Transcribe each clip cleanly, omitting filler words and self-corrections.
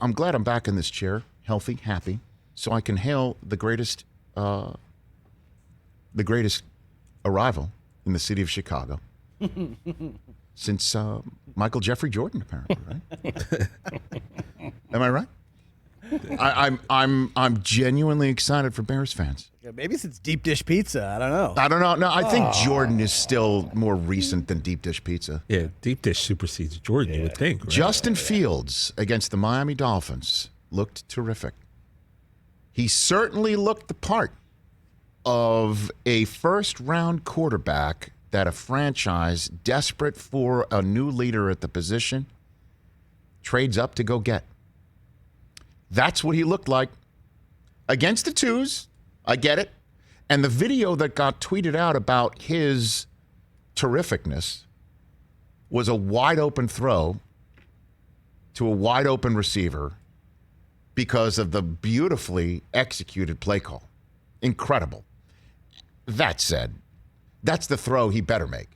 I'm glad I'm back in this chair, healthy, happy, so I can hail the greatest arrival in the city of Chicago since Michael Jeffrey Jordan, apparently, right? Am I right? I'm genuinely excited for Bears fans. Yeah, maybe since deep dish pizza. I don't know. No, I think Jordan is still more recent than deep dish pizza. Yeah, deep dish supersedes Jordan, you would think. Right? Justin Fields against the Miami Dolphins looked terrific. He certainly looked the part of a first-round quarterback that a franchise desperate for a new leader at the position trades up to go get. That's what he looked like against the twos. I get it. And the video that got tweeted out about his terrificness was a wide-open throw to a wide-open receiver because of the beautifully executed play call. Incredible. That said, that's the throw he better make.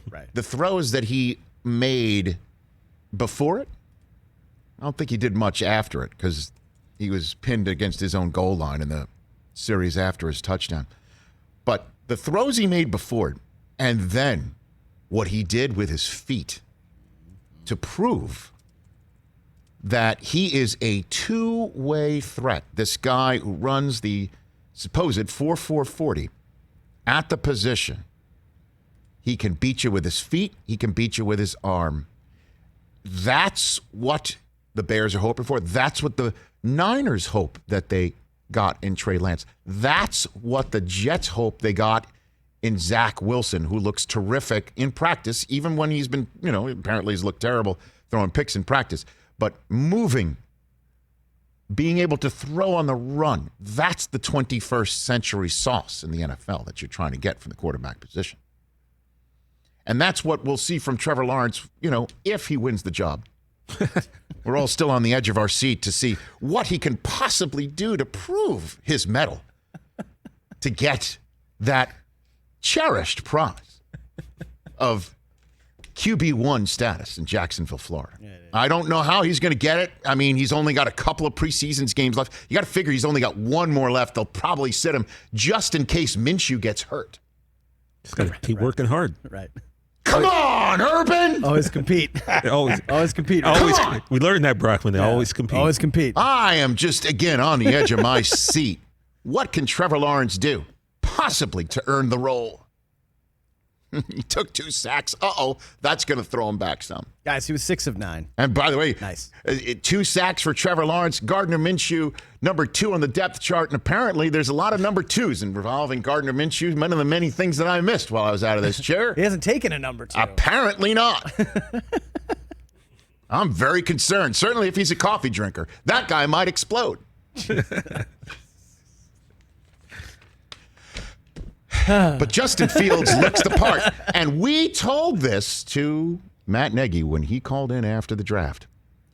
Right. The throws that he made before it, I don't think he did much after it because he was pinned against his own goal line in the series after his touchdown. But the throws he made before it, and then what he did with his feet to prove that he is a two-way threat. This guy who runs the supposed 4.4 40 at the position. He can beat you with his feet. He can beat you with his arm. That's what the Bears are hoping for. That's what the Niners hope that they got in Trey Lance. That's what the Jets hope they got in Zach Wilson, who looks terrific in practice, even when he's been, apparently he's looked terrible throwing picks in practice. But moving, being able to throw on the run, that's the 21st century sauce in the NFL that you're trying to get from the quarterback position. And that's what we'll see from Trevor Lawrence, if he wins the job. We're all still on the edge of our seat to see what he can possibly do to prove his mettle to get that cherished prize of QB1 status in Jacksonville, Florida. I don't know how he's going to get it. I mean, he's only got a couple of preseason games left. You got to figure he's only got one more left. They'll probably sit him just in case Minshew gets hurt. He's got to keep working hard. Right. Come on, Urban! Always compete. Always compete. We learned that, Brockman. They always compete. Always compete. I am just, again, on the edge of my seat. What can Trevor Lawrence do, possibly, to earn the role? He took 2 sacks. That's going to throw him back some. Guys, he was 6 of 9. And by the way, nice. 2 sacks for Trevor Lawrence. Gardner Minshew, number 2 on the depth chart. And apparently there's a lot of number 2s involving Gardner Minshew. One of the many things that I missed while I was out of this chair. He hasn't taken a number 2. Apparently not. I'm very concerned. Certainly if he's a coffee drinker. That guy might explode. But Justin Fields looks the part. And we told this to Matt Nagy when he called in after the draft.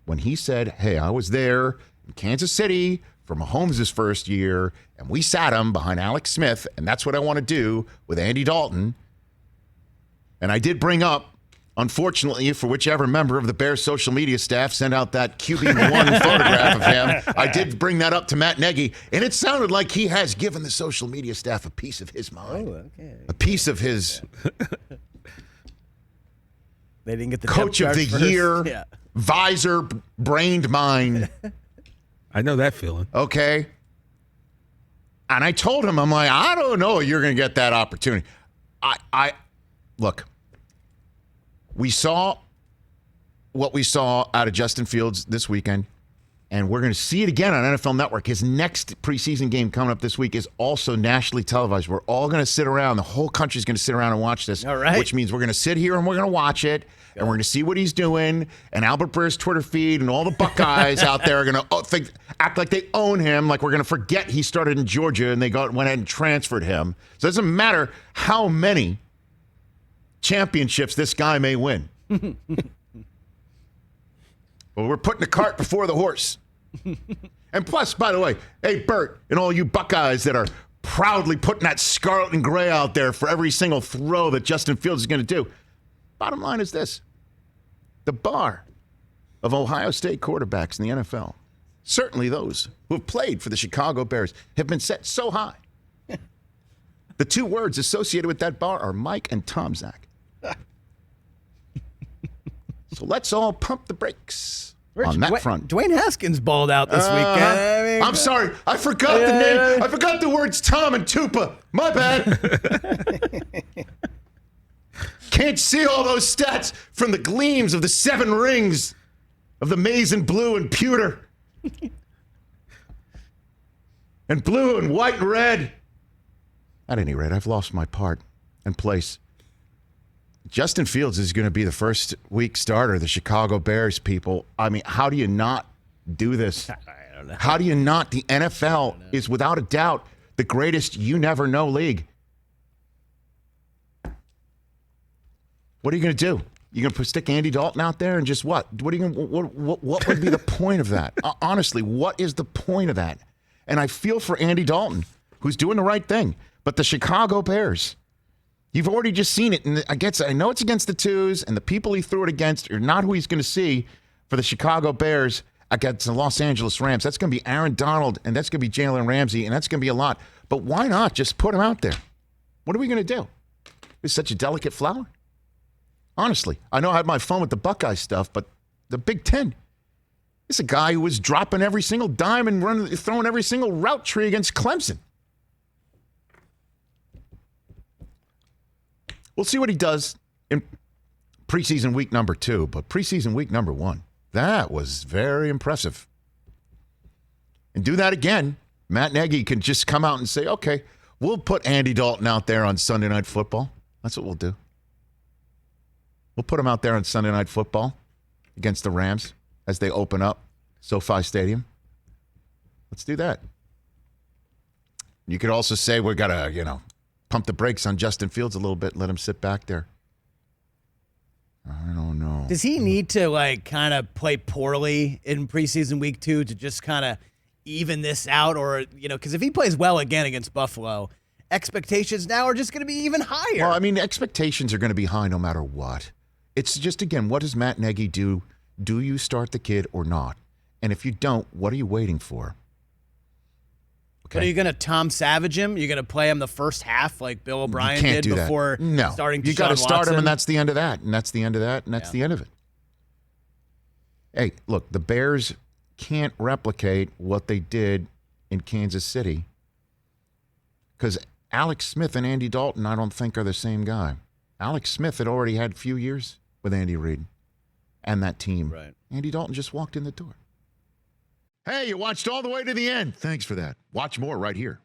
When he said, hey, I was there in Kansas City for Mahomes' first year, and we sat him behind Alex Smith, and that's what I want to do with Andy Dalton. And I did bring up, unfortunately, for whichever member of the Bears social media staff sent out that QB1 photograph of him, I did bring that up to Matt Nagy, and it sounded like he has given the social media staff a piece of his mind. Okay. A piece of his they didn't get the coach of the year, visor, brained mind. I know that feeling. Okay. And I told him, I'm like, I don't know you're going to get that opportunity. Look. We saw what we saw out of Justin Fields this weekend, and we're going to see it again on NFL Network. His next preseason game coming up this week is also nationally televised. We're all going to sit around. The whole country's going to sit around and watch this, all right. Which means we're going to sit here and we're going to watch it, and we're going to see what he's doing, and Albert Breer's Twitter feed and all the Buckeyes out there are going to act like they own him, like we're going to forget he started in Georgia and they went ahead and transferred him. So it doesn't matter how many championships this guy may win. Well, we're putting the cart before the horse. And plus, by the way, hey, Bert, and all you Buckeyes that are proudly putting that scarlet and gray out there for every single throw that Justin Fields is going to do. Bottom line is this. The bar of Ohio State quarterbacks in the NFL, certainly those who have played for the Chicago Bears, have been set so high. The two words associated with that bar are Mike and Tom Zach. So let's all pump the brakes on that front. Dwayne Haskins balled out this weekend. I'm sorry. I forgot the name. I forgot the words Tom and Tupa. My bad. Can't see all those stats from the gleams of the 7 rings of the maize and blue and pewter. And blue and white and red. At any rate, I've lost my part and place. Justin Fields is going to be the first week starter of the Chicago Bears, people. I mean, how do you not do this? I don't know. How do you not? The NFL is without a doubt the greatest you-never-know league. What are you going to do? You going to stick Andy Dalton out there and just what? What are you going? What would be the point of that? Honestly, what is the point of that? And I feel for Andy Dalton, who's doing the right thing. But the Chicago Bears, you've already just seen it. And I know it's against the twos, and the people he threw it against are not who he's going to see for the Chicago Bears against the Los Angeles Rams. That's going to be Aaron Donald, and that's going to be Jalen Ramsey, and that's going to be a lot. But why not just put him out there? What are we going to do? He's such a delicate flower. Honestly, I know I had my fun with the Buckeye stuff, but the Big Ten, it's a guy who was dropping every single dime and throwing every single route tree against Clemson. We'll see what he does in preseason week number 2, but preseason week number 1, that was very impressive. And do that again. Matt Nagy can just come out and say, okay, we'll put Andy Dalton out there on Sunday Night Football. That's what we'll do. We'll put him out there on Sunday Night Football against the Rams as they open up SoFi Stadium. Let's do that. You could also say we got to, pump the brakes on Justin Fields a little bit and let him sit back there. I don't know. Does he need to kind of play poorly in preseason week 2 to just kind of even this out, or because if he plays well again against Buffalo, expectations now are just going to be even higher. Well, I mean, expectations are going to be high no matter what. It's just, again, what does Matt Nagy do? Do you start the kid or not? And if you don't, what are you waiting for? Okay. But are you going to Tom Savage him? You're going to play him the first half like Bill O'Brien did before starting you got to start Watson? him, and that's the end of that, and that's the end of that, and that's the end of it. Hey, look, the Bears can't replicate what they did in Kansas City because Alex Smith and Andy Dalton, I don't think, are the same guy. Alex Smith had already had a few years with Andy Reid and that team. Right. Andy Dalton just walked in the door. Hey, you watched all the way to the end. Thanks for that. Watch more right here.